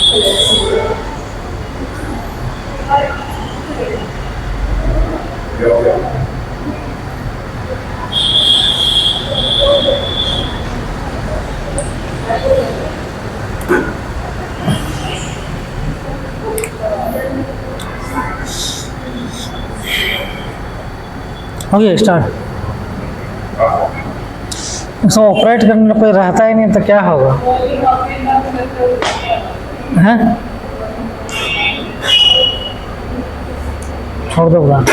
हो गया स्टार्ट। इसको ऑपरेट करने में कोई रहता ही नहीं तो क्या होगा? हैं? छोड़ दो बुरा।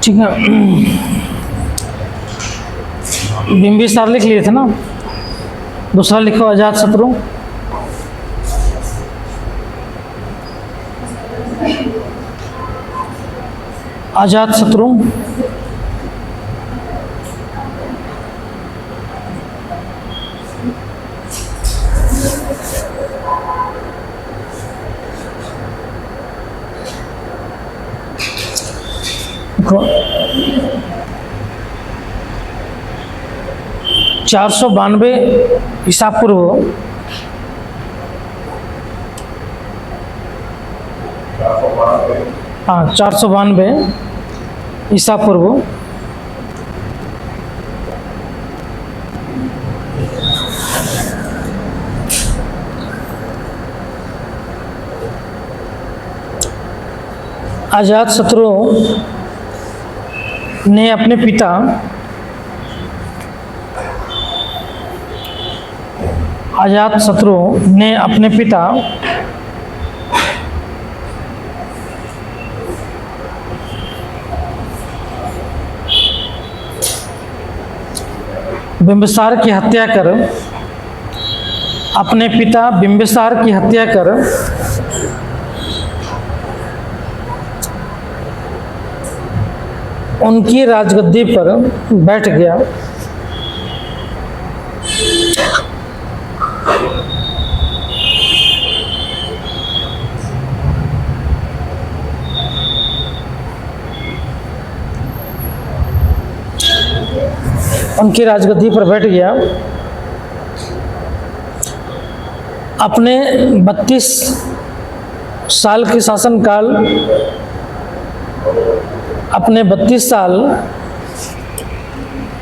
ठीक है, बिंबिसार लिख लिए थे ना। दूसरा लिखो अजात शत्रु। अजात शत्रु देखो 492 ईसा पूर्व, हाँ 492 ईसा पूर्व अजात शत्रु ने अपने पिता अजात शत्रु ने अपने पिता बिंबिसार की हत्या कर अपने पिता बिंबिसार की हत्या कर उनकी राजगद्दी पर बैठ गया। उनकी राजगद्दी पर बैठ गया। अपने 32 साल के शासनकाल अपने 32 साल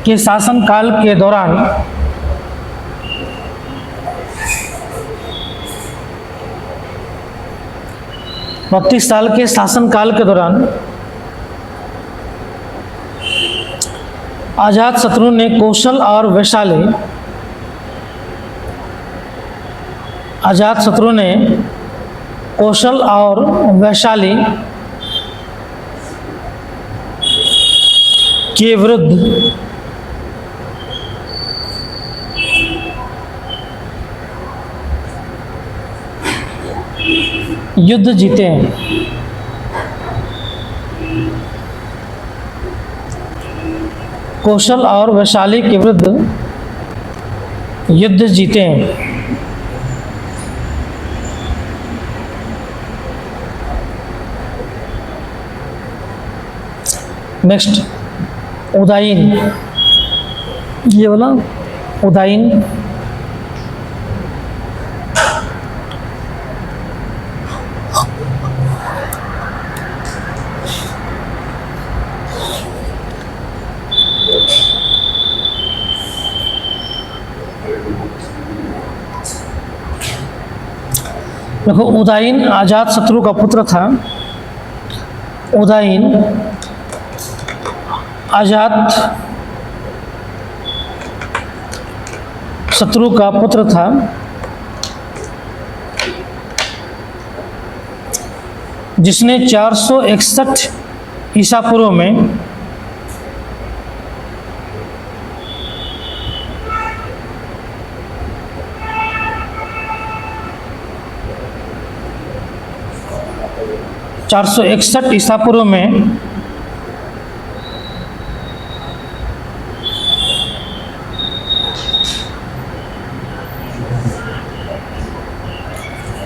के शासनकाल के दौरान अजात शत्रु ने कौशल और वैशाली के विरुद्ध युद्ध जीते। कौशल और वैशाली के विरुद्ध युद्ध जीते। नेक्स्ट उदायीन, ये वाला उदायीन देखो, उदायीन अजात शत्रु का पुत्र था। उदायीन अजात शत्रु का पुत्र था। जिसने 461 ईसा पूर्व में ईसा पूर्व में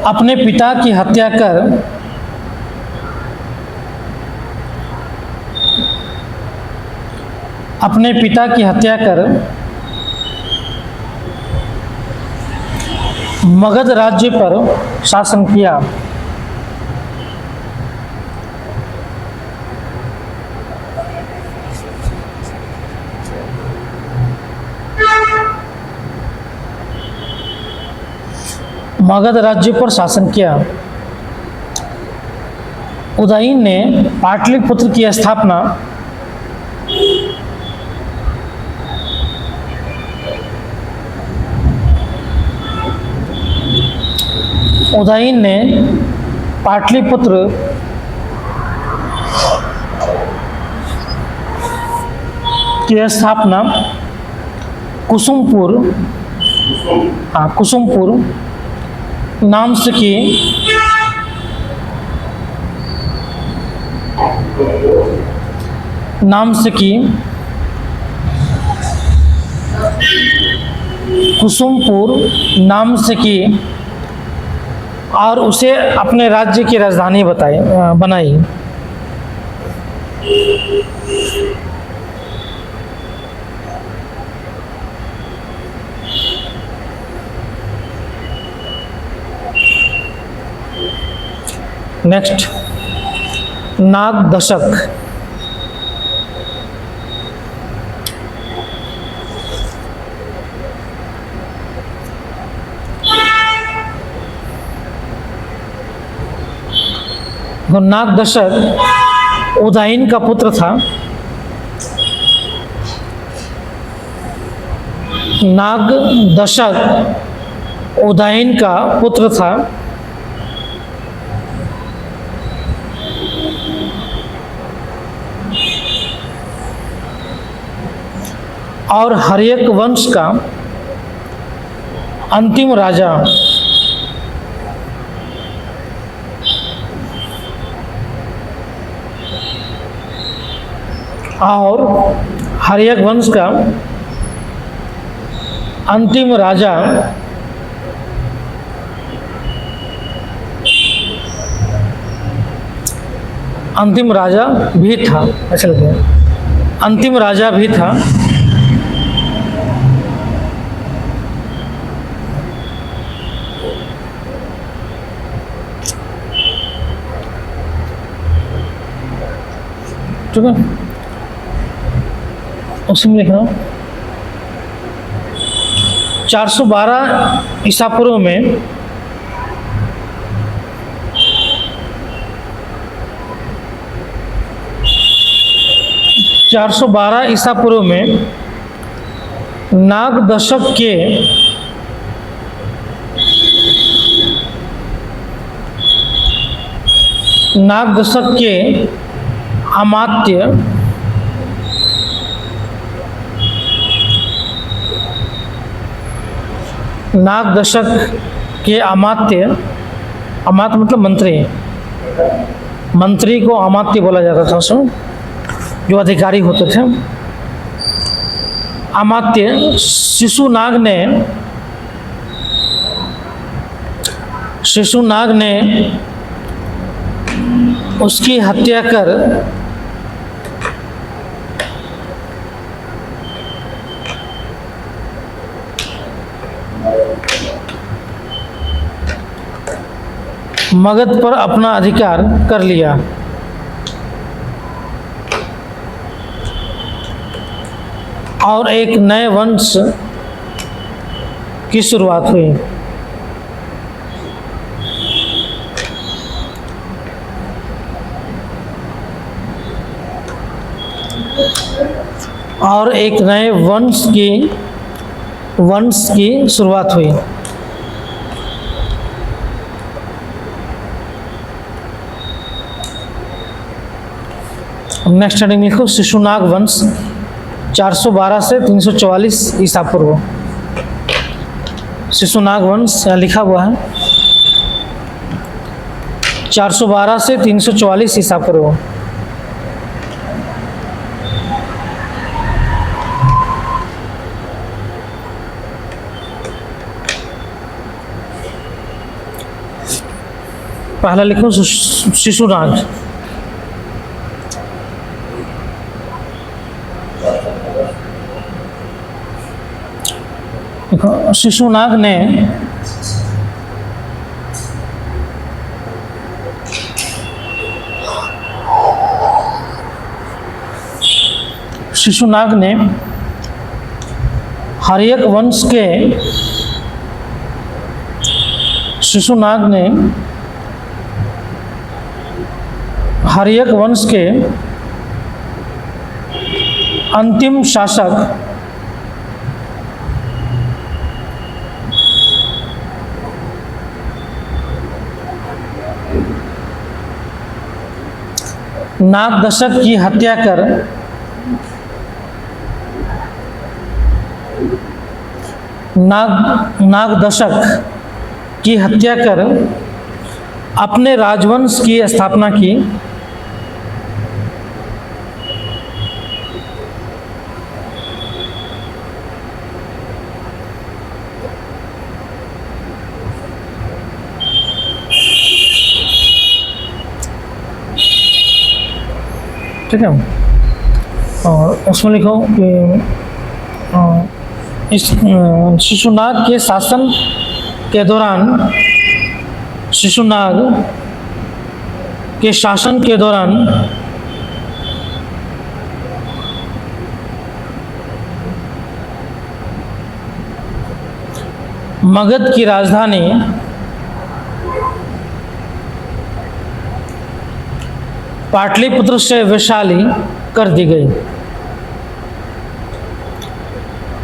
अपने पिता की हत्या कर अपने पिता की हत्या कर मगध राज्य पर शासन किया। मगध राज्य पर शासन किया। उदयन ने पाटलिपुत्र की स्थापना उदयन ने पाटलिपुत्र की स्थापना कुसुमपुर कुसुमपुर नाम से की। कुसुमपुर नाम से की और उसे अपने राज्य की राजधानी बनाई। नेक्स्ट, नागदशक। नागदशक उदयन का पुत्र था। नागदशक उदयन का पुत्र था और हर्यक वंश का अंतिम राजा अंतिम राजा भी था। अच्छा लगता है, अंतिम राजा भी था। ठीक है, उसी में लिखना 412 ईसा पूर्व में ईसा पूर्व में नागदशक के अमात्य अमात्य मतलब मंत्री को अमात्य बोला जाता था उसमें, जो अधिकारी होते थे। अमात्य शिशुनाग ने उसकी हत्या कर मगध पर अपना अधिकार कर लिया। और एक नए वंश की शुरुआत हुई। और एक नए वंश की शुरुआत हुई। नेक्स्ट हेडिंग लिखो, शिशुनाग वंश 412 से 344 ईसा पूर्व। शिशुनाग वंश यहाँ लिखा हुआ है 412 से 344 ईसा पूर्व। पहला लिखो शिशुनाग। देखो शिशुनाग ने हर्यक वंश के अंतिम शासक नागदशक की हत्या कर नागदशक की हत्या कर अपने राजवंश की स्थापना की। ठीक है, और उसमें लिखो कि इस शिशुनाग के शासन के दौरान मगध की राजधानी पाटलिपुत्र से वैशाली कर दी गई।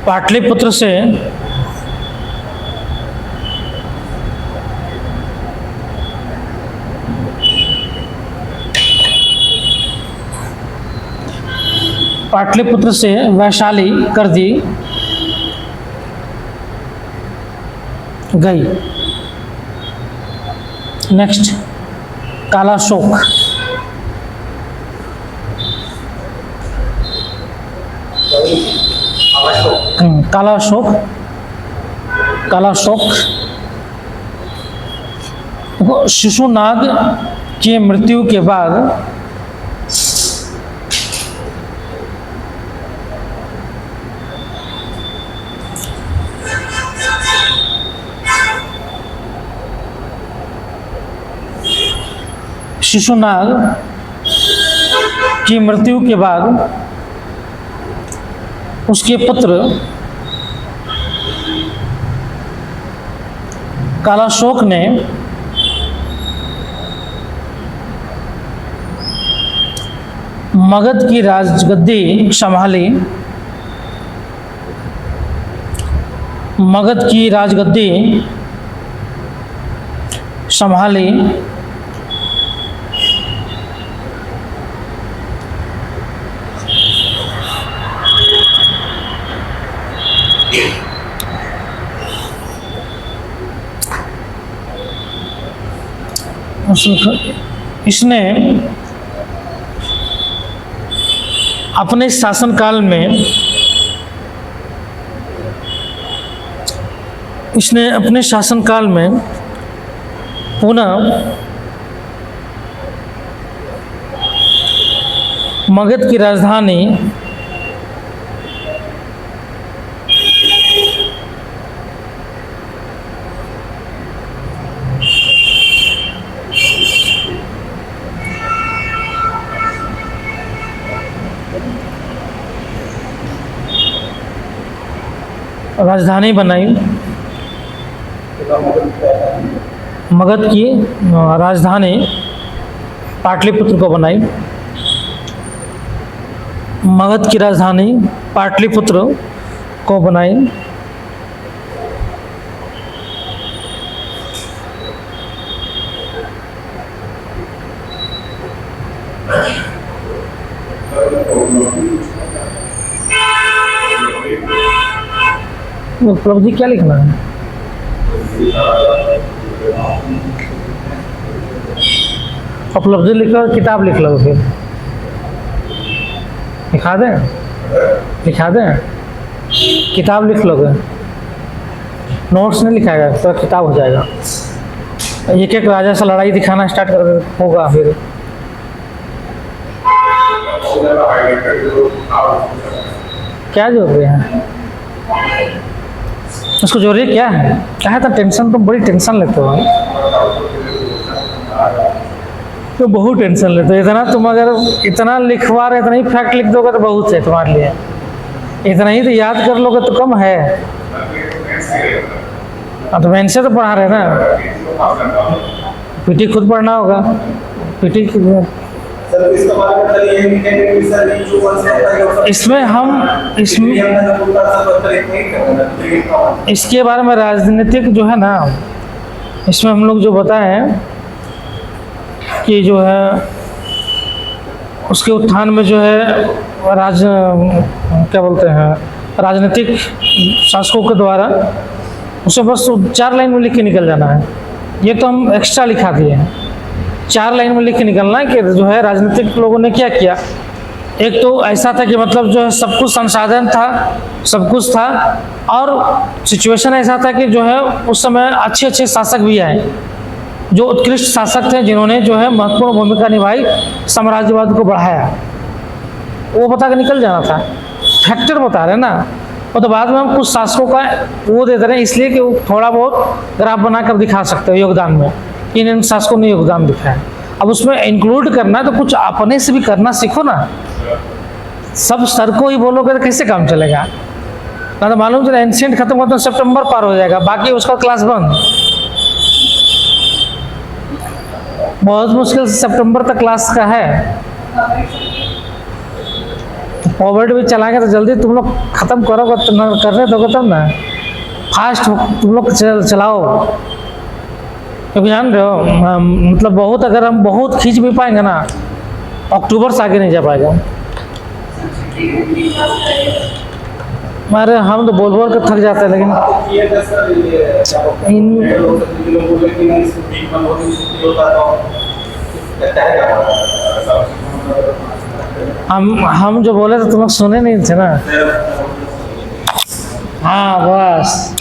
पाटलिपुत्र से वैशाली कर दी गई। नेक्स्ट, कालाशोक। कालाशोक शिशुनाग की मृत्यु के बाद उसके पुत्र कालाशोक ने मगध की राजगद्दी संभाली। इसने अपने शासनकाल में पुनः मगध की राजधानी बनाई। मगध की राजधानी पाटलिपुत्र को बनाई। मगध की राजधानी पाटलिपुत्र को बनाई। उपलब्धि क्या लिखना है? उपलब्धि लिखो, किताब लिख लो। फिर लिखा दें किताब लिख लोगे, नोट्स नहीं लिखाएगा तो किताब हो जाएगा। एक एक राजा से लड़ाई दिखाना स्टार्ट कर होगा फिर। क्या जोड़ रहे हैं उसको, जोड़ रही क्या है? क्या है तो टेंशन, तुम बड़ी टेंशन लेते हो, तो बहुत टेंशन लेते हो। इतना तुम अगर इतना लिखवा रहे, इतना ही फैक्ट लिख दोगे तो बहुत है तुम्हारे लिए। इतना ही तो याद कर लोगे तो कम है। हाँ तो मैंने से तो पढ़ा रहे ना, पीटी खुद पढ़ना होगा। पीटी इसमें हम इसके बारे में राजनीतिक जो है ना, इसमें हम लोग जो बताएं कि जो है उसके उत्थान में जो है क्या बोलते हैं, राजनीतिक शासकों के द्वारा उसे बस 4 लाइन में लिख के निकल जाना है। ये तो हम एक्स्ट्रा लिखा दिए हैं, 4 लाइन में लिख के निकलना है कि जो है राजनीतिक लोगों ने क्या किया। एक तो ऐसा था कि मतलब जो है सब कुछ संसाधन था, सब कुछ था, और सिचुएशन ऐसा था कि जो है उस समय अच्छे अच्छे शासक भी आए, जो उत्कृष्ट शासक थे, जिन्होंने जो है महत्वपूर्ण भूमिका निभाई, साम्राज्यवाद को बढ़ाया। वो बता के निकल जाना था, फैक्टर बता रहे ना। और तो बाद में हम कुछ शासकों का वो दे दे रहे हैं, इसलिए कि वो थोड़ा बहुत ग्राफ बनाकर दिखा सकते हो योगदान में, इन शासकों ने योगदान दिखाया। अब उसमें इंक्लूड करना है तो कुछ अपने से भी करना सीखो ना। सब सर को ही बोलोगे तो कैसे काम चलेगा? ना तो मालूम चला एंशिएंट खत्म होता तो सितंबर पार हो जाएगा, बाकी उसका क्लास बंद। बहुत मुश्किल से सितंबर तक क्लास का है। फॉरवर्ड भी चलाएंगे तो जल्दी तुम लोग खत्म करोगे तो न करने दोगे तब ना, फास्ट तुम लोग चलाओ। क्योंकि जान रहे हो मतलब बहुत, अगर हम बहुत खींच भी पाएंगे ना, अक्टूबर से आगे नहीं जा पाएगा। अरे हम तो बोल बोल कर थक जाते हैं, लेकिन हम जो बोले तो तुम लोग सुने नहीं थे ना। हाँ बस।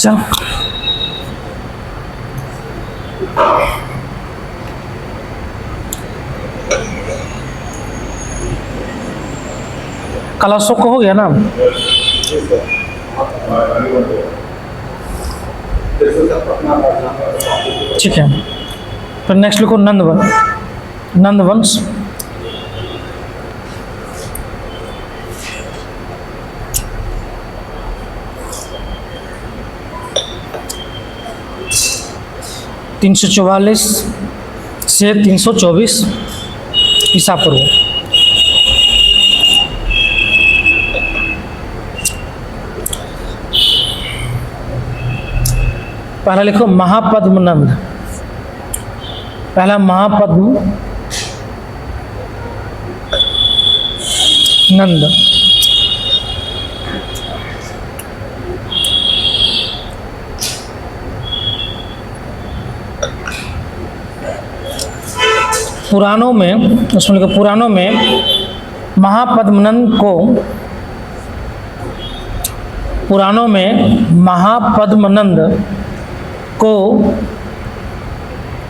चल कलशों को हो गया ना। ठीक है, फिर नेक्स्ट लिखो नंदवंश। तीन सौ 44 से 324 ईसा पूर्व। पहला लिखो महापद्मनंद। पहला महापद्म नंद। पुराणों में, उसमें लिखो पुराणों में महापद्मनंद को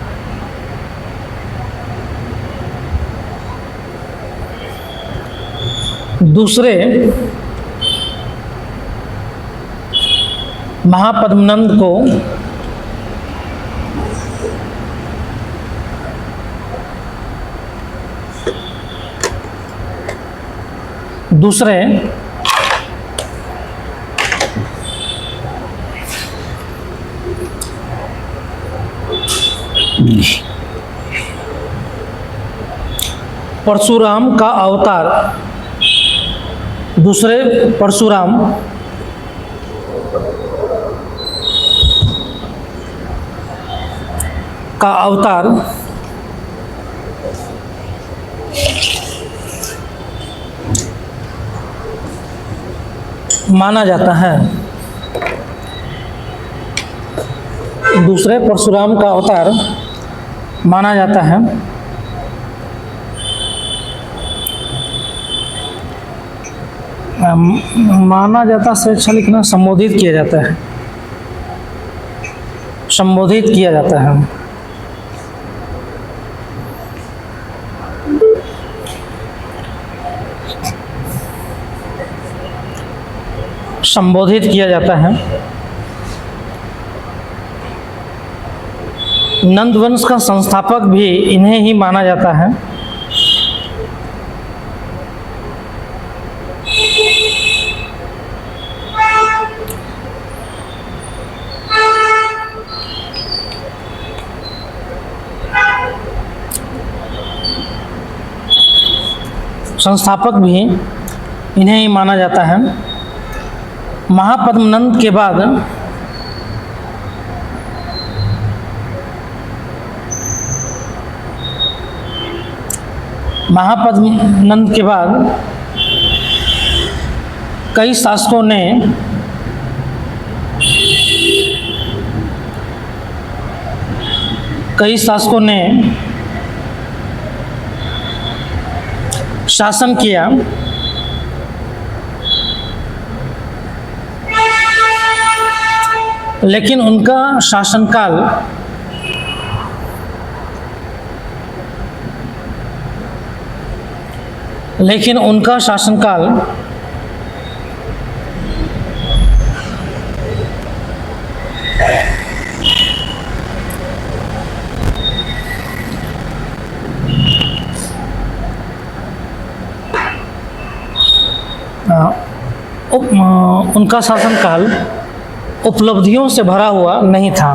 दूसरे महापद्मनंद को दूसरे परशुराम का अवतार, दूसरे परशुराम का अवतार माना जाता है। दूसरे परशुराम का अवतार माना जाता है। माना जाता से अच्छा लिखना संबोधित किया जाता है। संबोधित किया जाता है। संबोधित किया जाता है। नंदवंश का संस्थापक भी इन्हें ही माना जाता है। संस्थापक भी इन्हें ही माना जाता है। महापद्मनंद के बाद कई शासकों ने शासन किया। लेकिन उनका शासनकाल उनका शासनकाल उपलब्धियों से भरा हुआ नहीं था।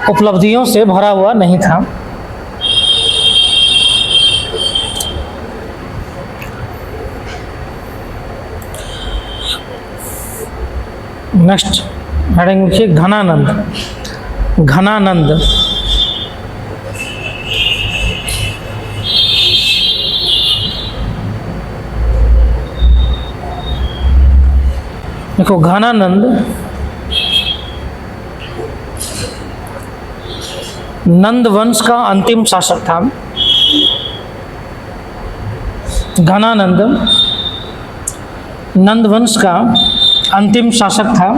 उपलब्धियों से भरा हुआ नहीं था। नेक्स्ट हेडिंग लिखिए घनानंद। घनानंद देखो, घनानंद नंद वंश का अंतिम शासक था। घनानंद नंद वंश का अंतिम शासक था।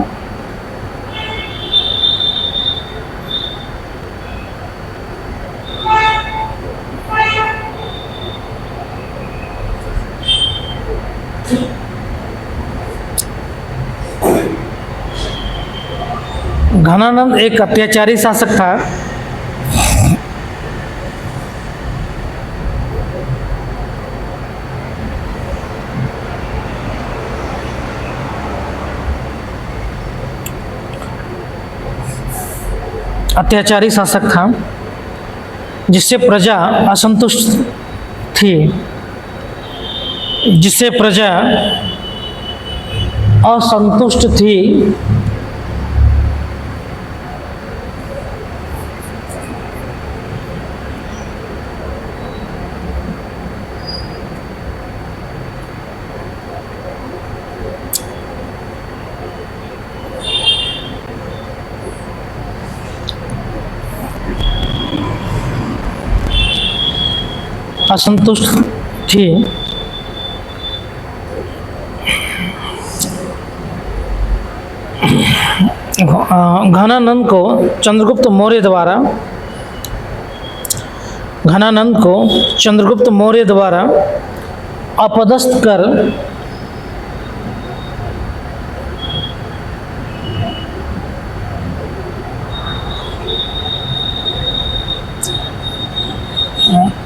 घनानंद एक अत्याचारी शासक था। अत्याचारी शासक था जिससे प्रजा असंतुष्ट थी, जिससे प्रजा असंतुष्ट थी। असंतुष्ट थी। घनानंद को चंद्रगुप्त मौर्य द्वारा अपदस्थ कर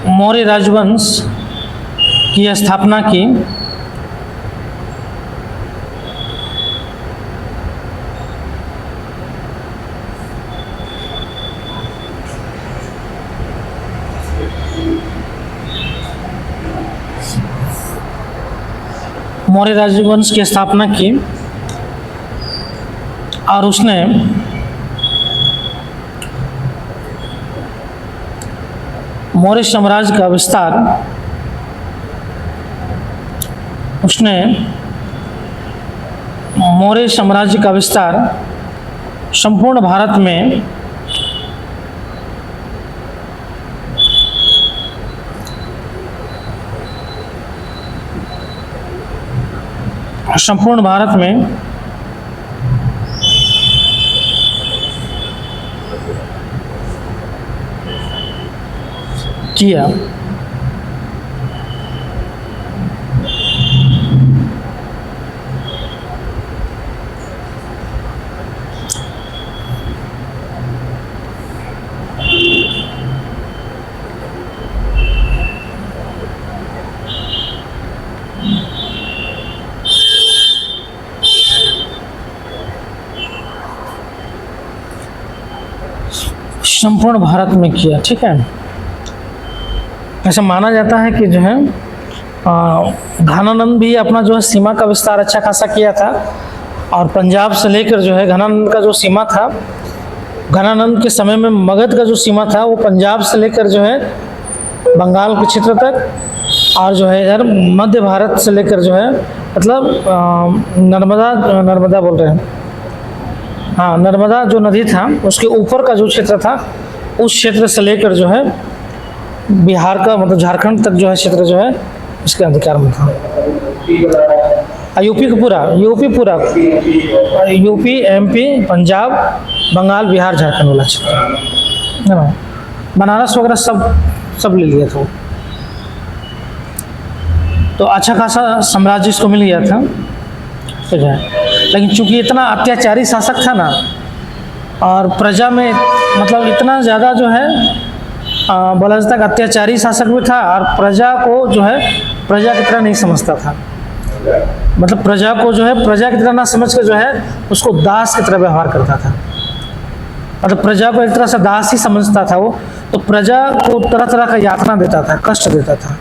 मौर्य राजवंश की स्थापना की। मौर्य राजवंश की स्थापना की और उसने मौर्य साम्राज्य का विस्तार संपूर्ण भारत में किया। संपूर्ण भारत में किया, ठीक है। ऐसा माना जाता है कि जो है घनानंद भी अपना जो है सीमा का विस्तार अच्छा खासा किया था, और पंजाब से लेकर जो है घनानंद का जो सीमा था, घनानंद के समय में मगध का जो सीमा था वो पंजाब से लेकर जो है बंगाल के क्षेत्र तक, और जो है इधर मध्य भारत से लेकर जो है मतलब नर्मदा बोल रहे हैं, हाँ, नर्मदा जो नदी था उसके ऊपर का जो क्षेत्र था उस क्षेत्र से लेकर जो है बिहार का मतलब झारखंड तक जो है क्षेत्र जो है उसके अधिकार में था। यूपी पूरा यूपी, एमपी, पंजाब, बंगाल, बिहार, झारखंड वाला क्षेत्र, बनारस वगैरह सब ले लिया था। तो अच्छा खासा साम्राज्य इसको मिल गया था, ठीक है। लेकिन चूंकि इतना अत्याचारी शासक था ना, और प्रजा में मतलब इतना ज़्यादा जो है बोला जाता है अत्याचारी शासक भी था, और प्रजा को जो है प्रजा की तरह नहीं समझता था। मतलब प्रजा को जो है प्रजा की तरह ना समझ के जो है उसको दास की तरह व्यवहार करता था। मतलब प्रजा को एक तरह से दास ही समझता था वो। तो प्रजा को तरह तरह का यातना देता था, कष्ट देता था।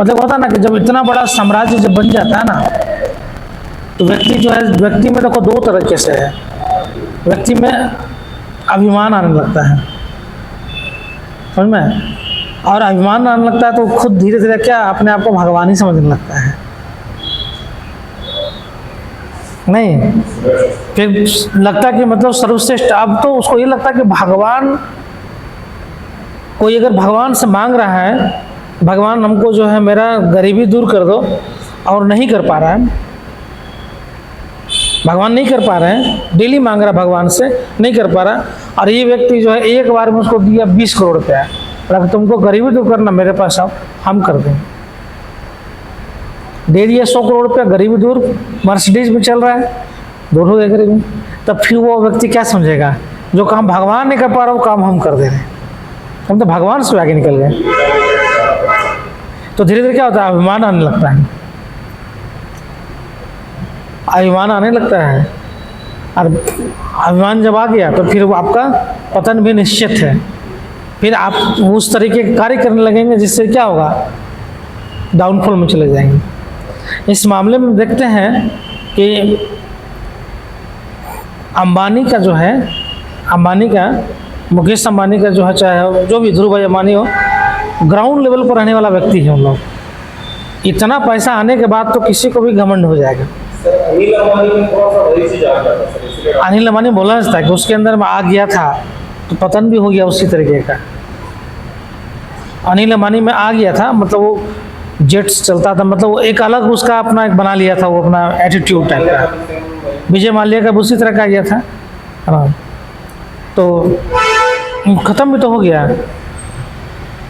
मतलब होता ना कि जब इतना बड़ा साम्राज्य जब बन जाता है ना, तो व्यक्ति में देखो दो तरीके से है। व्यक्ति में अभिमान आने लगता है, समझ में, और अभिमान आने लगता है तो खुद धीरे धीरे क्या अपने आप को भगवान ही समझने लगता है। नहीं, फिर लगता कि मतलब सर्वश्रेष्ठ। अब तो उसको ये लगता कि भगवान, कोई अगर भगवान से मांग रहा है भगवान हमको जो है मेरा गरीबी दूर कर दो, और नहीं कर पा रहा है, भगवान नहीं कर पा रहे हैं, डेली मांग रहा भगवान से, नहीं कर पा रहा, और ये व्यक्ति जो है एक बार में उसको दिया 20 करोड़ रुपया, अगर तुमको गरीबी दूर करना मेरे पास आओ, हम कर देंगे। दे दिया 100 करोड़ रुपया, गरीबी दूर, मर्सिडीज में चल रहा है, दूर हो गया गरीबी। तब फिर वो व्यक्ति क्या समझेगा, जो काम भगवान नहीं कर पा रहा वो काम हम कर दे रहे हैं, हम तो भगवान से आगे निकल गए। तो धीरे धीरे क्या होता है, अभिमान आने लगता है, अभिमान आने लगता है, और अभिमान जब आ गया तो फिर वो आपका पतन भी निश्चित है। फिर आप उस तरीके के कार्य करने लगेंगे जिससे क्या होगा, डाउनफॉल में चले जाएंगे। इस मामले में देखते हैं कि अंबानी का जो है, अंबानी का, मुकेश अंबानी का जो है, चाहे जो भी ध्रुव भाई अंबानी हो, ग्राउंड लेवल पर रहने वाला व्यक्ति है उन लोग। इतना पैसा आने के बाद तो किसी को भी घमंड हो जाएगा। अनिल अंबानी में थोड़ा सा वही चीज आ गया था सर, इसलिए अनिल अंबानी बोला था कि उसके अंदर में आ गया था तो पतन भी हो गया उसी तरीके का। अनिल अंबानी में आ गया था मतलब वो जेट्स चलता था, मतलब वो एक अलग उसका अपना एक बना लिया था, वो अपना एटीट्यूड टाइप का। विजय माल्या का भी उसी तरह का गया था, हाँ, तो ख़त्म भी तो हो गया।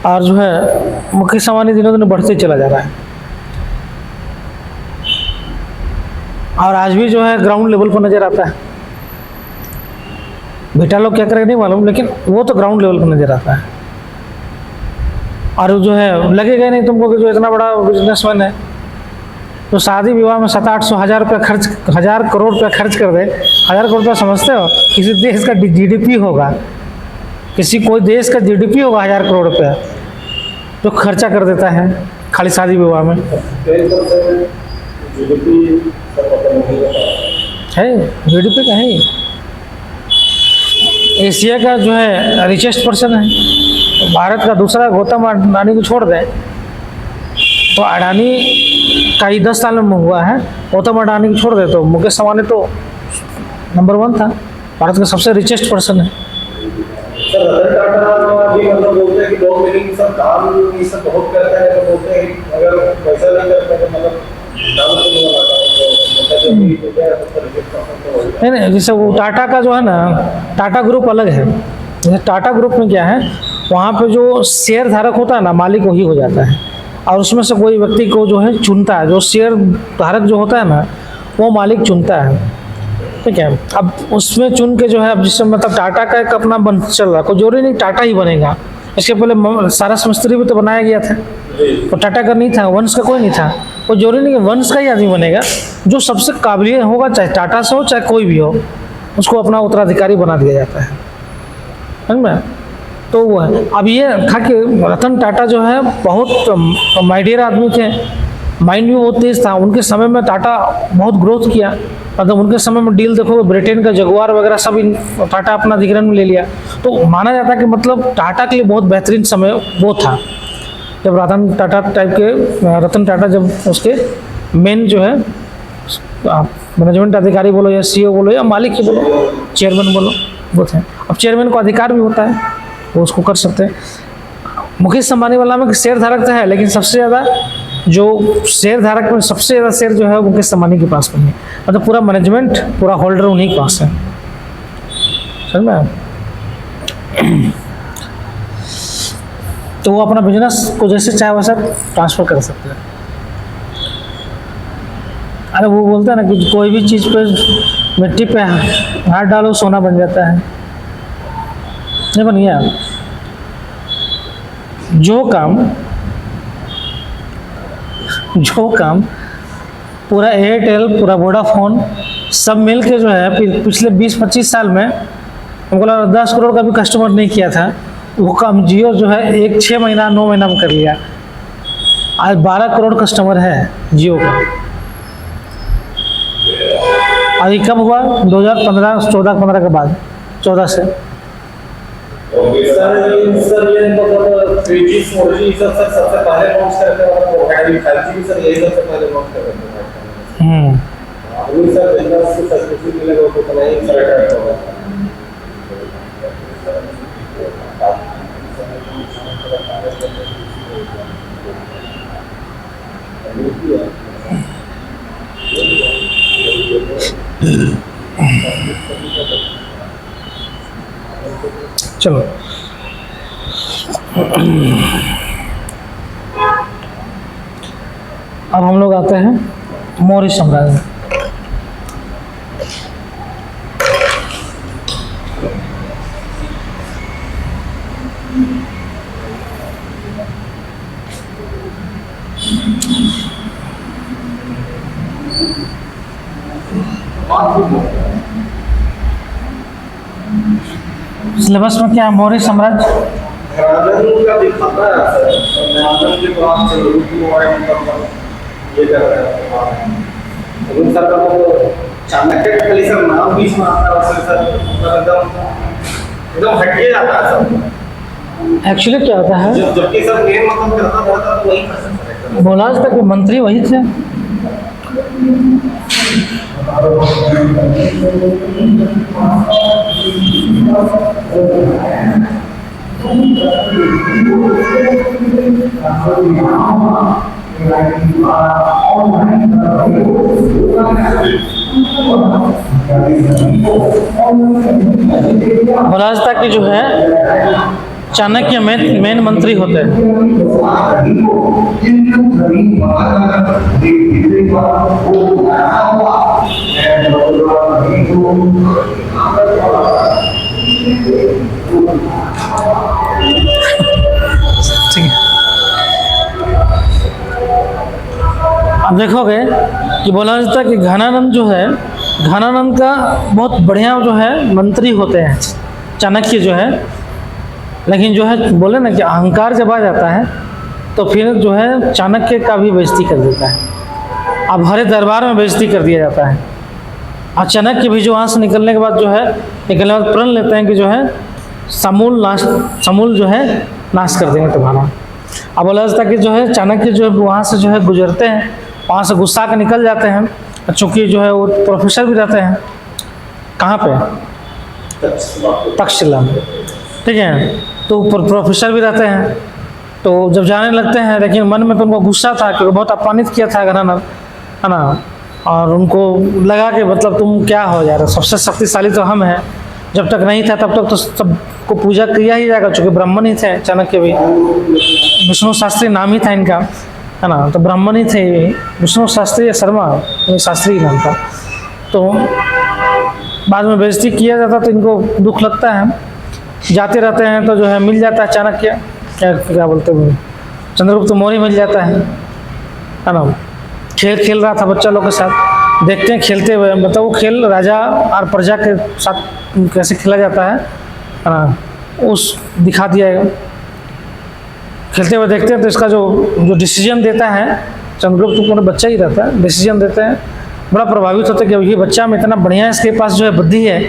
और जो है मुकेश अंबानी दिनों दिन बढ़ते चला जा रहा है, और आज भी जो है ग्राउंड लेवल पर नज़र आता है। बेटा लोग क्या करेंगे नहीं मालूम, लेकिन वो तो ग्राउंड लेवल पर नज़र आता है। और जो है लगेगा नहीं तुमको कि जो इतना बड़ा बिजनेसमैन है, तो शादी विवाह में 700-800 रुपया खर्च, 1000 करोड़ रुपया खर्च कर दे। 1000 करोड़ रुपया समझते हो, किसी देश का जीडीपी होगा, किसी कोई देश का जीडीपी होगा 1000 करोड़ रुपया जो खर्चा कर देता है खाली शादी विवाह में। है जीडीपी का है, एशिया का जो है रिचेस्ट पर्सन है। भारत का दूसरा गौतम अडानी को छोड़ दें तो अडानी का ही 10 साल में हुआ है, गौतम अडानी को छोड़ दे तो मुकेश अंबानी तो नंबर 1 था, भारत का सबसे रिचेस्ट पर्सन है। सर रतन टाटा भी मतलब बोलते हैं कि लोग, लेकिन सब काम ये सब बहुत करते हैं, तो बोलते हैं कि अगर पैसा नहीं करते तो मतलब नाम तो नहीं बनाता, तो मतलब जो भी है सब रिजेक्ट करते हैं। नहीं, जैसे वो टाटा का जो है ना, टाटा ग्रुप अलग है। जैसे टाटा ग्रुप में क्या है, वहाँ पे जो शेयर धारक होता है ना, मालिक वही हो जाता है, और उसमें से कोई व्यक्ति को जो है चुनता है, जो शेयर धारक जो होता है ना वो मालिक चुनता है, ठीक है। अब उसमें चुन के जो है, अब जिससे मतलब टाटा का एक अपना बन चल रहा, कोई जोड़ी नहीं टाटा ही बनेगा। इसके पहले सारस मिस्त्री भी तो बनाया गया था, तो टाटा का नहीं था, वंश का कोई नहीं था, कोई जोड़ी नहीं, वंश का ही आदमी बनेगा जो सबसे काबिलियत होगा, चाहे टाटा से हो चाहे कोई भी हो, उसको अपना उत्तराधिकारी बना दिया जाता है, समझ में। तो वो है। अब ये था कि रतन टाटा जो है बहुत माइडियर आदमी थे, माइंड भी बहुत तेज था। उनके समय में टाटा बहुत ग्रोथ किया, मतलब उनके समय में डील देखोगे, ब्रिटेन का जगुआर वगैरह सब टाटा अपना अधिग्रहण में ले लिया। तो माना जाता है कि मतलब टाटा के लिए बहुत बेहतरीन समय वो था, जब रतन टाटा टाइप के, रतन टाटा जब उसके मेन जो है मैनेजमेंट अधिकारी बोलो या सीईओ बोलो या मालिक ही बोलो, चेयरमैन बोलो, वो थे। अब चेयरमैन को अधिकार भी होता है, वो उसको कर सकते हैं। मुकेश अंबानी वाला में शेयर धारक तो है, लेकिन सबसे ज़्यादा जो शेयर धारक में सबसे ज़्यादा शेयर जो है वो मुकेश अंबानी के पास में है, मतलब पूरा मैनेजमेंट, पूरा होल्डर उन्हीं के पास है, समझ में। तो वो अपना बिजनेस को जैसे चाहे वैसा ट्रांसफ़र कर सकते हैं। अरे वो बोलता है ना कि कोई भी चीज़ पे, मिट्टी पे हाथ डालो सोना बन जाता है, नहीं बन गया। जो काम पूरा एयरटेल, पूरा वोडाफोन सब मिल के जो है पिछले 20-25 साल में हमको लगा 10 करोड़ का भी कस्टमर नहीं किया था, वो काम जियो जो है 6 महीना 9 महीना में कर लिया। आज 12 करोड़ कस्टमर है जियो का। और ये कब हुआ? 2014 के बाद, 14 से। सर ये मतलब 3G 4G सबसे पहले लॉन्च करते हैं, 5G भी सर यही सबसे पहले लॉन्च करते हैं। अभी सर बिजनेस की सर्विस मिलेगा तो नहीं सर होगा। चलो अब हम लोग आते हैं मौर्य साम्राज्य। सिलेबस में क्या है? मौर्य साम्राज्य घरानन का दिखाता है सर, घरानन के बाद चंद्रगुप्त मौर्य मतलब ये कर रहा है। उन सर का तो चाणक्य का खाली सर नाम बीच में आता है सर, मतलब एकदम हटके जाता है सर। एक्चुअली क्या होता है, जबकि सर मेन मतलब करता था तो वही कर सकता है। बोला आज तक कि मंत्री वही थे। बोला आज तक कि जो है चाणक्य मेन मंत्री होते हैं। ठीक है, अब देखोगे कि बोला जाता है कि घनानंद जो है, घनानंद का बहुत बढ़िया जो है मंत्री होते हैं चाणक्य जो है। लेकिन जो है बोले ना कि अहंकार जब आ जाता है तो फिर जो है चाणक्य का भी बेइज्जती कर देता है। अब हरे दरबार में बेइज्जती कर दिया जाता है। और चाणक्य भी जो वहाँ से निकलने के बाद जो है, निकलने के बाद प्रण लेते हैं कि जो है समूल जो है नाश कर देंगे तुम्हारा। अब बोला जाता है कि जो है चाणक्य जो है वहाँ से जो है गुजरते हैं, वहाँ से गुस्सा के निकल जाते हैं। चूँकि जो है वो प्रोफेसर भी रहते हैं कहाँ पे, तक्षशिला में, ठीक है। तो प्रोफेसर भी रहते हैं, तो जब जाने लगते हैं, लेकिन मन में तो उनको गुस्सा था क्योंकि बहुत अपमानित किया था घनानंद, है ना। और उनको लगा कि मतलब तुम क्या हो यार, सबसे शक्तिशाली तो हम हैं। जब तक नहीं था तब तक तो सबको पूजा किया ही जाएगा, चूँकि ब्राह्मण ही थे चाणक्य भी। विष्णु शास्त्री नाम ही था इनका, है ना। तो ब्राह्मण ही थे, विष्णु शास्त्री या शर्मा, ये शास्त्री नाम था। तो बाद में बेइज्जती किया जाता तो इनको दुख लगता है। जाते रहते हैं तो जो है मिल जाता है चाणक्य, क्या बोलते हैं, चंद्रगुप्त मौर्य मिल जाता है ना। खेल रहा था बच्चा लोग के साथ, देखते हैं खेलते हुए, मतलब वो खेल राजा और प्रजा के साथ कैसे खेला जाता है ना, उस दिखा दिया है। खेलते हुए देखते हैं तो इसका जो डिसीजन देता है, चंद्रगुप्त को बच्चा ही रहता है, डिसीजन देते हैं। बड़ा प्रभावित होता है कि ये बच्चा में इतना बढ़िया, इसके पास जो है बुद्धि है,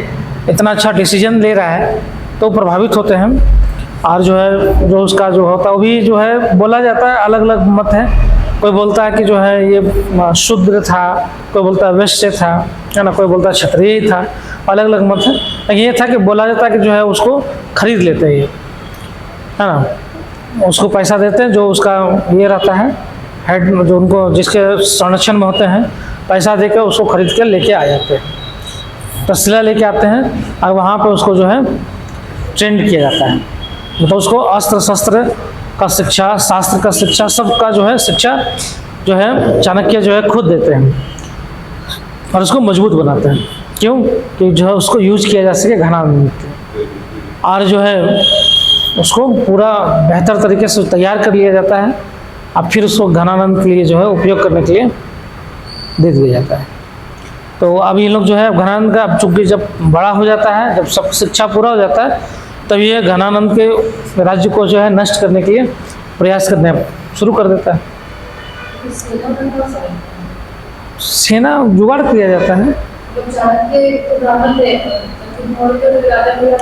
इतना अच्छा डिसीजन ले रहा है, तो प्रभावित होते हैं। और जो है जो उसका जो होता है वो भी जो है बोला जाता है, अलग अलग मत है। कोई बोलता है कि जो है ये शूद्र था, कोई बोलता है वैश्य था, है ना, कोई बोलता है क्षत्रिय ही था, अलग अलग मत है। लेकिन ये था कि बोला जाता है कि जो है उसको खरीद लेते हैं ये, है ना, उसको पैसा देते हैं, जो उसका ये रहता है हेड, जो उनको जिसके संरक्षण में होते हैं, पैसा देकर उसको खरीद कर लेके आ जाते हैं, तस्ला लेके आते हैं और वहाँ पे उसको जो है ट्रेंड किया जाता है। मतलब उसको अस्त्र शस्त्र का शिक्षा, शास्त्र का शिक्षा, सबका जो है शिक्षा जो है चाणक्य जो है खुद देते हैं और उसको मजबूत बनाते हैं। क्यों कि जो है उसको यूज किया जा सके घनानंद, और जो है उसको पूरा बेहतर तरीके से तैयार कर लिया जाता है, अब फिर उसको घनानंद के लिए जो है उपयोग करने के लिए दे दिया जाता है। तो अब ये लोग जो है घनानंद का, अब चूँकि जब बड़ा हो जाता है, जब सब शिक्षा पूरा हो जाता है, तब ये घनानंद के राज्य को जो है नष्ट करने के लिए प्रयास करने शुरू कर देता है। सेना जुगाड़ किया जाता है,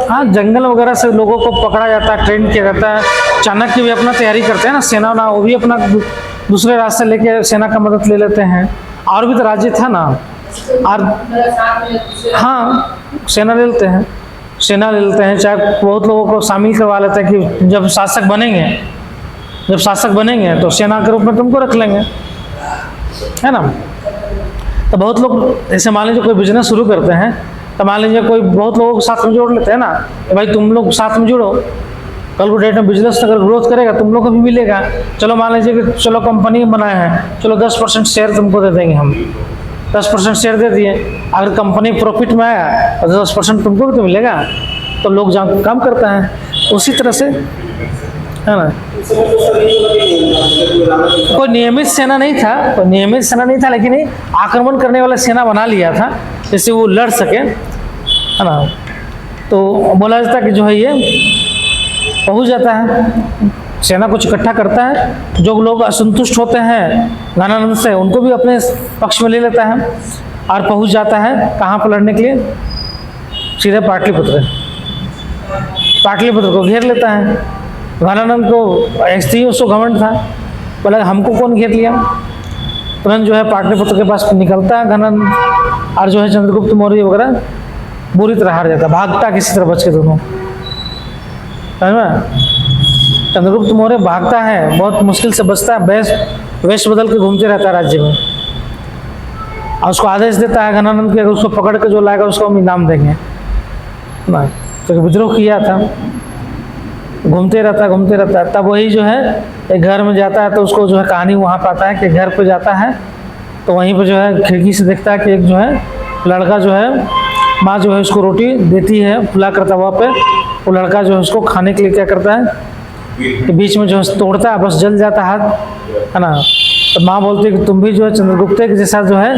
हाँ, जंगल वगैरह से लोगों को पकड़ा जाता है, ट्रेन किया जाता है। चाणक्य भी अपना तैयारी करते हैं ना, सेना ना, वो भी अपना दूसरे रास्ते लेके सेना का मदद ले लेते हैं। और भी तो राज्य था ना, और हाँ सेना ले लेते हैं, सेना ले लेते हैं। चाहे बहुत लोगों को शामिल करवा लेते हैं कि जब शासक बनेंगे तो सेना के रूप में तुमको रख लेंगे, है ना। तो बहुत लोग ऐसे मान लीजिए कोई बिजनेस शुरू करते हैं, तो मान लीजिए कोई बहुत लोगों को साथ में जोड़ लेते हैं ना, तो भाई तुम लोग साथ में जुड़ो, कल को डेट में बिजनेस अगर ग्रोथ करेगा तुम लोग को भी मिलेगा। चलो मान लीजिए कि चलो कंपनी बनाए हैं, चलो 10% शेयर तुमको दे देंगे हम, 10% शेयर दे दिए, अगर कंपनी प्रॉफिट में आया तो 10% तुमको भी तो मिलेगा, तो लोग जहाँ काम करता है उसी तरह से, है ना। कोई नियमित सेना नहीं था, कोई नियमित सेना नहीं था, लेकिन ये आक्रमण करने वाला सेना बना लिया था जिससे वो लड़ सके, है ना। तो बोला जाता है कि जो है ये पहुंच जाता है, सेना कुछ इकट्ठा करता है, जो लोग असंतुष्ट होते हैं घनानंद से उनको भी अपने पक्ष में ले लेता है और पहुंच जाता है कहाँ पर लड़ने के लिए, सीधे पाटलिपुत्र को घेर लेता है। घनानंद को ऐसे ही उसको घमंड था, बोला हमको कौन घेर लिया। तुरंत जो है पाटलिपुत्र के पास निकलता है घनानंद, और जो है चंद्रगुप्त मौर्य वगैरह बुरी तरह हार जाता, भागता किसी तरह बच के दोनों, है ना। चंद्रगुप्त मौर्य भागता है, बहुत मुश्किल से बचता है, वेश बदल के घूमते रहता है राज्य में, और उसको आदेश देता है घनानंद के अगर उसको पकड़ के जो लाएगा उसको हम इनाम देंगे ना। तो विद्रोह किया था, घूमते रहता है। तब वही जो है एक घर में जाता है, तो उसको जो है कहानी वहाँ पर आता है कि घर पे जाता है तो वहीं पर जो है खिड़की से देखता है कि एक जो है लड़का जो है, माँ जो है उसको रोटी देती है फुला कर तवा पे, वो लड़का जो है उसको खाने के लिए क्या करता है कि बीच में जो है तोड़ता है, बस जल जाता हाथ, है ना। तो माँ बोलती है कि तुम भी जो है चंद्रगुप्त के जैसा जो है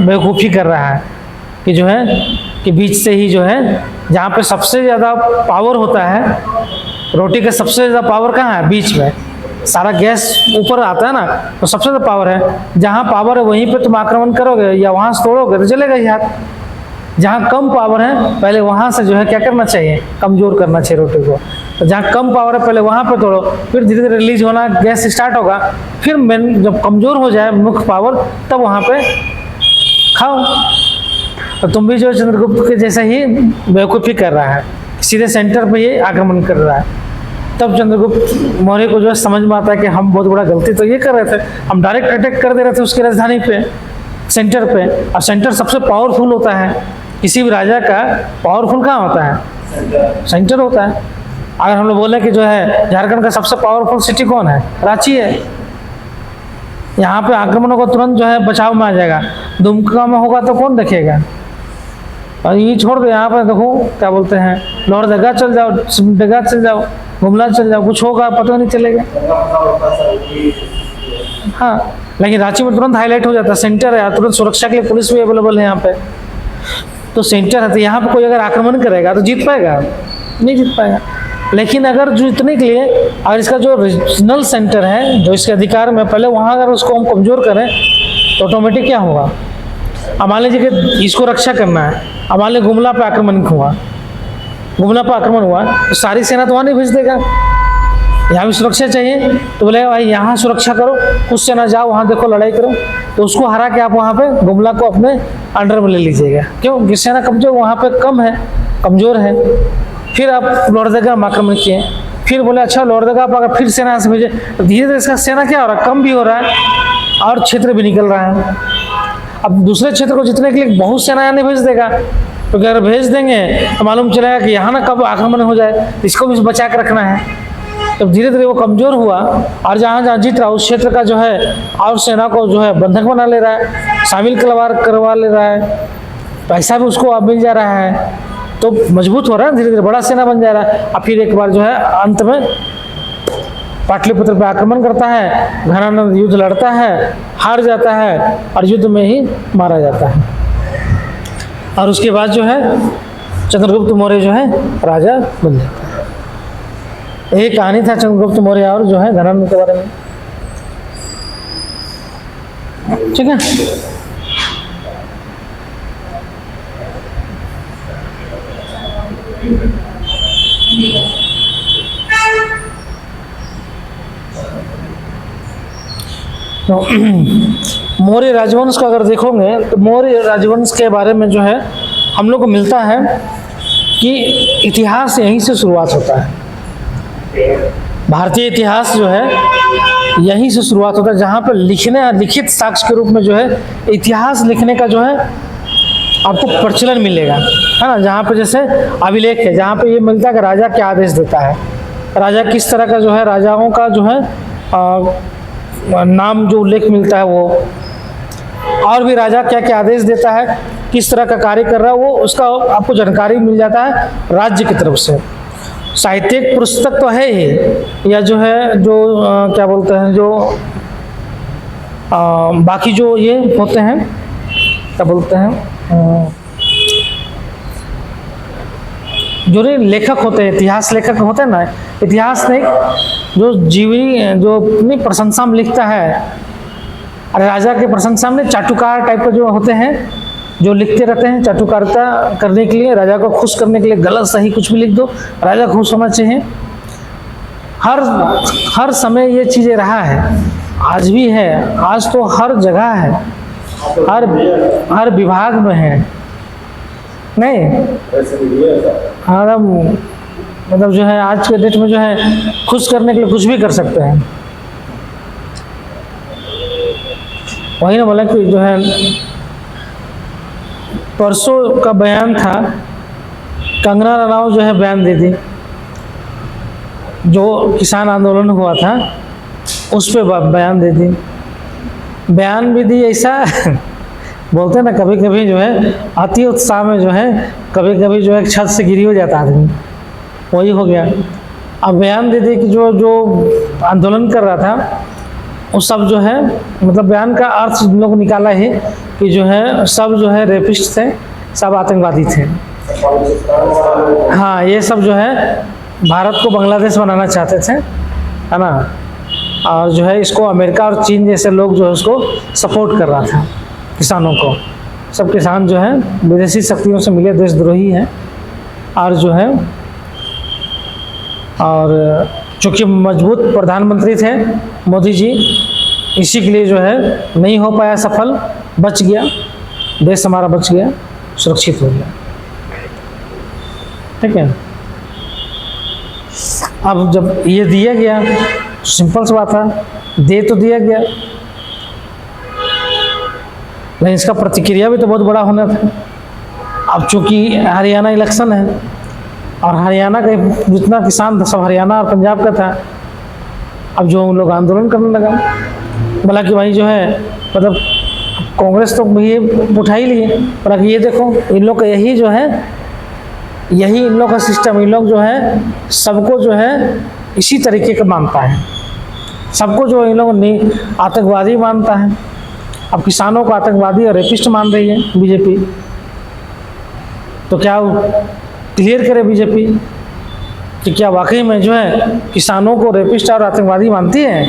बेवकूफ़ी कर रहा है, कि जो है कि बीच से ही जो है जहाँ पे सबसे ज़्यादा पावर होता है, रोटी का सबसे ज़्यादा पावर कहाँ है, बीच में, सारा गैस ऊपर आता है ना, तो सबसे ज़्यादा पावर है, जहाँ पावर है वहीं पे तुम आक्रमण करोगे या वहाँ से तोड़ोगे तो चलेगा ही हाथ। जहाँ कम पावर है पहले वहाँ से जो है क्या करना चाहिए, कमज़ोर करना चाहिए रोटी को। तो जहाँ कम पावर है पहले वहाँ पे तोड़ो, फिर धीरे धीरे रिलीज होना गैस स्टार्ट होगा, फिर मेन जब कमज़ोर हो जाए मुख्य पावर तब वहाँ पे खाओ। तो तुम भी जो है चंद्रगुप्त के जैसा ही बेवकूफ़ी कर रहा है, सीधे सेंटर पे ये आक्रमण कर रहा है। तब चंद्रगुप्त मौर्य को जो है समझ में आता है कि हम बहुत बड़ा गलती तो ये कर रहे थे, हम डायरेक्ट अटैक कर दे रहे थे उसकी राजधानी पे, सेंटर पे, और सेंटर सबसे पावरफुल होता है, किसी भी राजा का पावरफुल कहाँ होता है, सेंटर होता है। अगर हम लोग बोले कि जो है झारखंड का सबसे पावरफुल सिटी कौन है, रांची है, यहाँ पे आक्रमणों को तुरंत जो है बचाव में आ जाएगा। दुमका में होगा तो कौन देखेगा, और ये छोड़ दो, यहाँ पर देखो क्या बोलते हैं लोहरदगा चल जाओ, सिमडेगा चल जाओ, गुमला चल जाओ, कुछ होगा पता नहीं चलेगा। हाँ, लेकिन रांची में तुरंत हाईलाइट हो जाता है, सेंटर है, तुरंत सुरक्षा के लिए पुलिस भी अवेलेबल है यहाँ पे, तो सेंटर है, तो यहाँ पे कोई अगर आक्रमण करेगा तो जीत पाएगा, नहीं जीत पाएगा। लेकिन अगर जीतने के लिए और इसका जो रीजनल सेंटर है जो इसके अधिकार में, पहले वहाँ अगर उसको हम कमज़ोर करें तो ऑटोमेटिक क्या होगा, अब मान लीजिए कि इसको रक्षा करना है, अब मान लीजिए गुमला पे आक्रमण हुआ, तो सारी सेना तो वहाँ नहीं भेज देगा, यहाँ भी सुरक्षा चाहिए, तो बोले भाई यहाँ सुरक्षा करो, कुछ सेना जाओ वहाँ देखो लड़ाई करो, तो उसको हरा के आप वहाँ पे गुमला को अपने अंडर में ले लीजिएगा। क्यों, कि सेना कमजोर वहाँ पे कम है, कमज़ोर है। फिर आप लोहरदगा में आक्रमण किए, फिर बोले अच्छा लोहरदगा पर अगर फिर सेना से भेजे, तो धीरे धीरे इसका सेना क्या हो रहा है, कम भी हो रहा है और क्षेत्र भी निकल रहा है। अब दूसरे क्षेत्र को जीतने के लिए बहुत सेना नहीं भेज देगा, तो अगर भेज देंगे तो मालूम चलेगा कि यहाँ ना कब आक्रमण हो जाए, इसको भी बचा के रखना है। तब धीरे धीरे वो कमज़ोर हुआ और जहाँ जहाँ जीत रहा उस क्षेत्र का जो है और सेना को जो है बंधक बना ले रहा है, शामिल करवा ले रहा है, पैसा भी उसको अब मिल जा रहा है, तो मजबूत हो रहा है, धीरे धीरे बड़ा सेना बन जा रहा है। और फिर एक बार जो है अंत में पाटलिपुत्र पर आक्रमण करता है, घनानंद युद्ध लड़ता है, हार जाता है और युद्ध में ही मारा जाता है। और उसके बाद जो है चंद्रगुप्त मौर्य जो है राजा बन जाता है। यही कहानी था चंद्रगुप्त मौर्य और जो है घनानंद के बारे में, ठीक है। तो मौर्य राजवंश का अगर देखोगे तो मौर्य राजवंश के बारे में जो है हम लोग को मिलता है कि इतिहास यहीं से शुरुआत होता है। भारतीय इतिहास जो है यहीं से शुरुआत होता है, जहाँ पर लिखित साक्ष्य के रूप में जो है इतिहास लिखने का जो है आपको प्रचलन मिलेगा, है ना। जहाँ पे जैसे अभिलेख है, जहाँ पे ये मिलता है कि राजा क्या आदेश देता है, राजा किस तरह का जो है, राजाओं का जो है नाम जो उल्लेख मिलता है वो, और भी राजा क्या क्या आदेश देता है, किस तरह का कार्य कर रहा है, वो उसका आपको जानकारी मिल जाता है राज्य की तरफ से। साहित्यिक पुस्तक तो है ही, या जो है जो क्या बोलते हैं, जो बाकी जो ये होते हैं, क्या बोलते हैं, जो लेखक होते हैं, इतिहास लेखक होते हैं ना, इतिहास नहीं, जो जीवनी जो अपनी प्रशंसा में लिखता है, अरे राजा के प्रशंसा में चाटुकार टाइप के जो होते हैं, जो लिखते रहते हैं चाटुकारिता करने के लिए, राजा को खुश करने के लिए, गलत सही कुछ भी लिख दो, राजा खुश होना चाहिए। हर समय ये चीज़ें रहा है, आज भी है, आज तो हर जगह है, हर विभाग में है, नहीं। हाँ, मतलब जो है आज के डेट में जो है खुश करने के लिए कुछ भी कर सकते हैं। वही ना बोला कि जो है परसों का बयान था, कंगना रनावत जो है बयान दी थी, जो किसान आंदोलन हुआ था उस पे बयान दी थी, बयान भी दी ऐसा बोलते हैं ना, कभी कभी जो है अति उत्साह में जो है कभी कभी जो है छत से गिरी हो जाता आदमी, वही हो गया। अब बयान दे दी कि जो आंदोलन कर रहा था वो सब जो है, मतलब बयान का अर्थ हम लोग निकाला है कि जो है सब जो है रेपिस्ट थे, सब आतंकवादी थे। हाँ, ये सब जो है भारत को बांग्लादेश बनाना चाहते थे, है ना, और जो है इसको अमेरिका और चीन जैसे लोग जो है उसको सपोर्ट कर रहा था, किसानों को। सब किसान जो है विदेशी शक्तियों से मिले देशद्रोही हैं, और जो है और चूँकि मजबूत प्रधानमंत्री थे मोदी जी, इसी के लिए जो है नहीं हो पाया सफल, बच गया, देश हमारा बच गया, सुरक्षित हो गया, ठीक है। अब जब ये दिया गया, सिंपल सी बात है, दे तो दिया गया, लेकिन इसका प्रतिक्रिया भी तो बहुत बड़ा होना था। अब चूँकि हरियाणा इलेक्शन है, और हरियाणा का जितना किसान था सब हरियाणा और पंजाब का था, अब जो उन लोग आंदोलन करने लगा, बोला कि भाई जो है, मतलब कांग्रेस तो ये उठा ही लिए, बोला कि ये देखो इन लोग का यही जो है, यही इन लोग का सिस्टम, इन लोग जो है सबको जो है इसी तरीके का मानता है, सबको जो इन लोग ने आतंकवादी मानता है। अब किसानों को आतंकवादी और रेपिस्ट मान रही है बीजेपी, तो क्या क्लियर करे बीजेपी कि क्या वाकई में जो है किसानों को रेपिस्ट और आतंकवादी मानती है।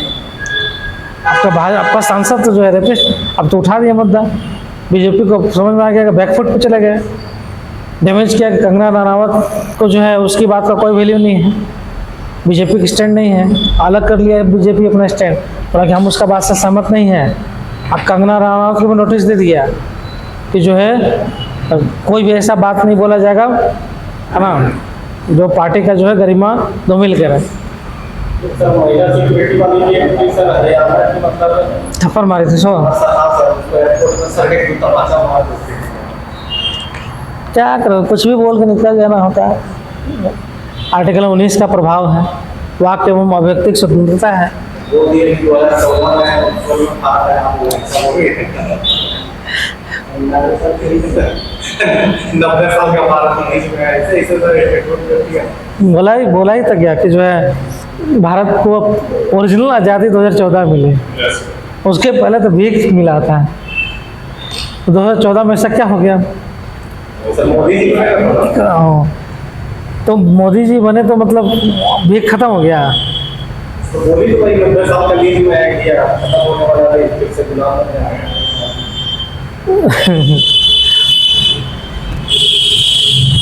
आपका सांसद तो जो है रेपिस्ट, अब तो उठा दिया मुद्दा, बीजेपी को समझ में आ गया कि बैकफुट पे चले गए, डैमेज किया कि कंगना रनावत को जो है उसकी बात का कोई वैल्यू नहीं है, बीजेपी का स्टैंड नहीं है, अलग कर लिया बीजेपी अपना स्टैंड, बोला कि हम उसका बात से सहमत नहीं है। अब कंगना रनावत को भी नोटिस दे दिया कि जो है कोई भी ऐसा बात नहीं बोला जाएगा, है ना, जो पार्टी का जो है गरिमा धूमिल करे। थप्पड़ मारी थी सो, क्या करो, कुछ भी बोल के निकल जाना होता है। आर्टिकल 19 का प्रभाव है, वाक्य एवं अभिव्यक्ति की स्वतंत्रता है। बोला ही तो गया कि जो है भारत को ओरिजिनल आज़ादी 2014 मिली, उसके पहले तो भीख मिला था, 2014 में ऐसा क्या हो गया। तो मोदी जी बने तो मतलब भीख खत्म हो गया।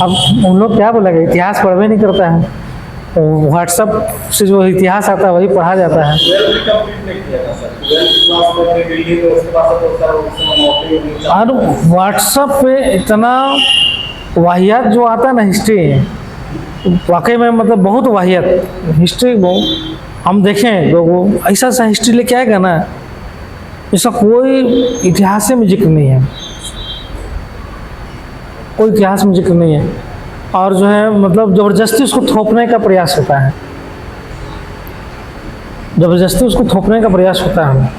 अब उन लोग क्या बोलेंगे, इतिहास पढ़वे नहीं करता है, व्हाट्सएप से जो इतिहास आता है वही पढ़ा जाता है। और व्हाट्सएप पे इतना वाहियात जो आता है ना, हिस्ट्री वाकई में मतलब बहुत वाहियात हिस्ट्री, हम देखें लोग ऐसा सा हिस्ट्री लेके आएगा ना, इसका कोई इतिहास में जिक्र नहीं है। कोई इतिहास में जिक्र नहीं है। और जो है मतलब ज़बरदस्ती उसको थोपने का प्रयास होता है, ज़बरदस्ती उसको थोपने का प्रयास होता है।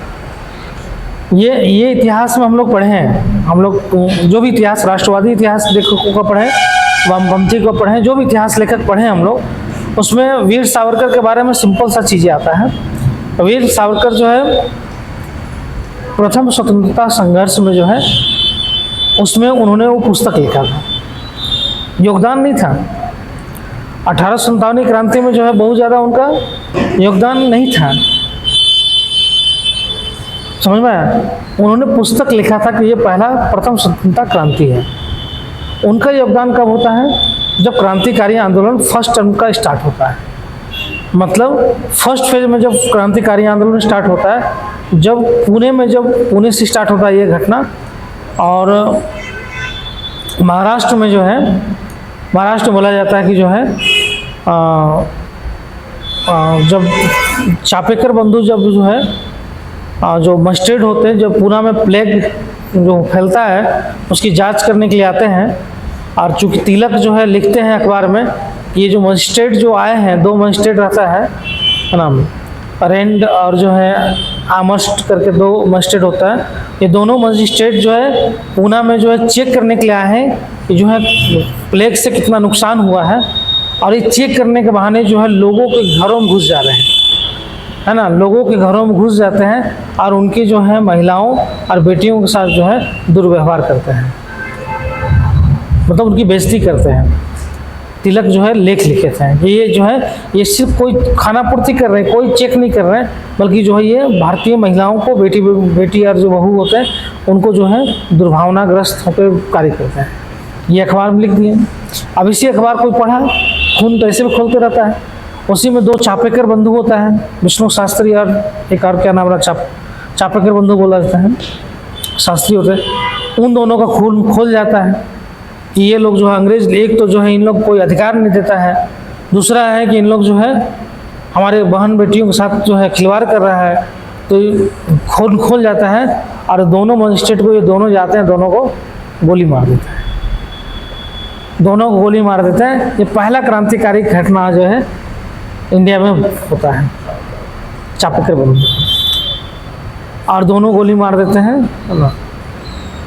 ये इतिहास में हम लोग पढ़े हैं, हम लोग जो भी इतिहास, राष्ट्रवादी इतिहास लेखकों का पढ़ें, वामपंथी को पढ़ें, जो भी इतिहास लेखक पढ़ें हम लोग, उसमें वीर सावरकर के बारे में सिंपल सा चीज़ें आता है। वीर सावरकर जो है प्रथम स्वतंत्रता संघर्ष में जो है उसमें उन्होंने वो पुस्तक लिखा था, योगदान नहीं था। 1857 क्रांति में जो है बहुत ज़्यादा उनका योगदान नहीं था, समझ में आया। उन्होंने पुस्तक लिखा था कि ये पहला प्रथम स्वतंत्रता क्रांति है। उनका योगदान कब होता है? जब क्रांतिकारी आंदोलन फर्स्ट टर्म का स्टार्ट होता है, मतलब फर्स्ट फेज में जब क्रांतिकारी आंदोलन स्टार्ट होता है, जब पुणे से स्टार्ट होता है ये घटना। और महाराष्ट्र में जो है, महाराष्ट्र में बोला जाता है कि जो है जब चापेकर बंधु जब जो है जो मजिस्ट्रेट होते हैं, जब पूना में प्लेग जो फैलता है उसकी जांच करने के लिए आते हैं, और चूँकि तिलक जो है लिखते हैं अखबार में, ये जो मजिस्ट्रेट जो आए हैं, 2 मजिस्ट्रेट रहता है नाम, अरेंड और जो है आमस्ट करके 2 मजिस्ट्रेट होता है। ये दोनों मजिस्ट्रेट जो है पूना में जो है चेक करने के लिए आए हैं कि जो है प्लेग से कितना नुकसान हुआ है, और ये चेक करने के बहाने जो है लोगों के घरों में घुस जा रहे हैं, है ना, लोगों के घरों में घुस जाते हैं और उनकी जो है महिलाओं और बेटियों के साथ जो है दुर्व्यवहार करते हैं, मतलब उनकी बेइज्जती करते हैं। तिलक जो है लेख लिखे थे कि ये जो है ये सिर्फ कोई खाना पूर्ति कर रहे हैं, कोई चेक नहीं कर रहे हैं, बल्कि जो है ये भारतीय महिलाओं को, बेटी और जो बहू होते हैं उनको जो है दुर्भावनाग्रस्त होकर कार्य करते हैं। ये अखबार में लिख दिए। अब इसी अखबार कोई पढ़ा, खून तो ऐसे भी खोलते रहता है। उसी में 2 चापेकर बंधु होता है, विष्णु शास्त्री और एक और क्या नाम रहा, चापेकर बंधु बोला जाता है, शास्त्री होते हैं। उन दोनों का खून खोल जाता है कि ये लोग जो है अंग्रेज, एक तो जो है इन लोग कोई अधिकार नहीं देता है, दूसरा है कि इन लोग जो है हमारे बहन बेटियों के साथ जो है खिलवाड़ कर रहा है, तो खून खोल जाता है। और दोनों मजिस्ट्रेट को ये दोनों जाते हैं, दोनों को गोली मार देते हैं, दोनों को गोली मार देते हैं। ये पहला क्रांतिकारी घटना जो है इंडिया में होता है, चापेकर बंधु, और दोनों गोली मार देते हैं, है ना।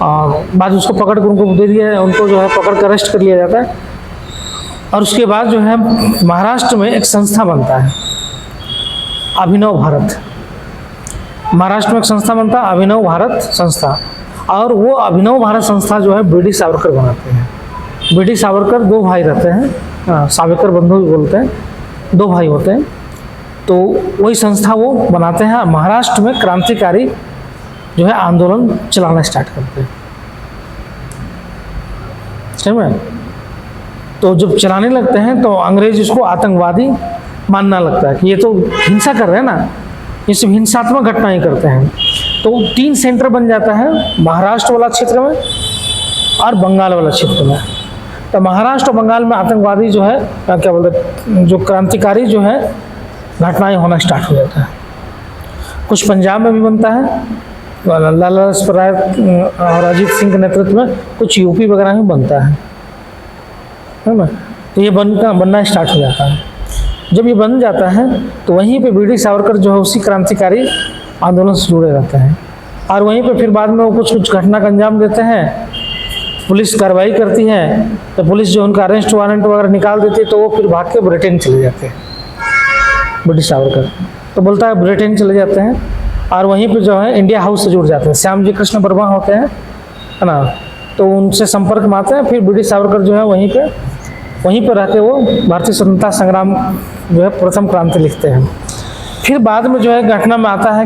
और बाद उसको पकड़ कर उनको दे दिया, उनको जो है पकड़ कर अरेस्ट कर लिया जाता है। और उसके बाद जो है महाराष्ट्र में एक संस्था बनता है, अभिनव भारत। महाराष्ट्र में एक संस्था बनता है, अभिनव भारत संस्था। और वो अभिनव भारत संस्था जो है बी.डी. सावरकर बनाते हैं। बी.डी. सावरकर 2 भाई रहते हैं, सावरकर बंधु भी बोलते हैं, 2 भाई होते हैं। तो वही संस्था वो बनाते हैं, महाराष्ट्र में क्रांतिकारी जो है आंदोलन चलाना स्टार्ट करते हैं, समझ में। तो जब चलाने लगते हैं तो अंग्रेज इसको आतंकवादी मानना लगता है कि ये तो हिंसा कर रहे हैं ना, ये सिर्फ हिंसात्मक घटनाएं करते हैं। तो 3 सेंटर बन जाता है, महाराष्ट्र वाला क्षेत्र में और बंगाल वाला क्षेत्र में। तो महाराष्ट्र और बंगाल में आतंकवादी जो है क्या बोलते हैं, जो क्रांतिकारी जो है घटनाएं होना स्टार्ट हो जाता है। कुछ पंजाब में भी बनता है, लाला लाजपत राय और अजीत सिंह के नेतृत्व में, कुछ यूपी वगैरह में बनता है ना। तो ये बनना स्टार्ट हो जाता है। जब ये बन जाता है तो वहीं पे बी.डी. सावरकर जो है उसी क्रांतिकारी आंदोलन से जुड़े रहते हैं, और वहीं पे फिर बाद में वो कुछ घटना का अंजाम देते हैं, पुलिस कार्रवाई करती है, तो पुलिस जो उनका अरेस्ट वारंट वगैरह निकाल देती है, तो वो फिर भाग के ब्रिटेन चले जाते हैं। बी.डी. सावरकर तो बोलता है ब्रिटेन चले जाते हैं, और वहीं पे जो है इंडिया हाउस से जुड़ जाते हैं। श्याम जी कृष्ण वर्मा होते हैं, है ना, तो उनसे संपर्क में आते हैं। फिर बी.डी. सावरकर जो है वहीं पर रह के वो भारतीय स्वतंत्रता संग्राम जो है प्रथम क्रांति लिखते हैं। फिर बाद में जो है घटना में आता है कि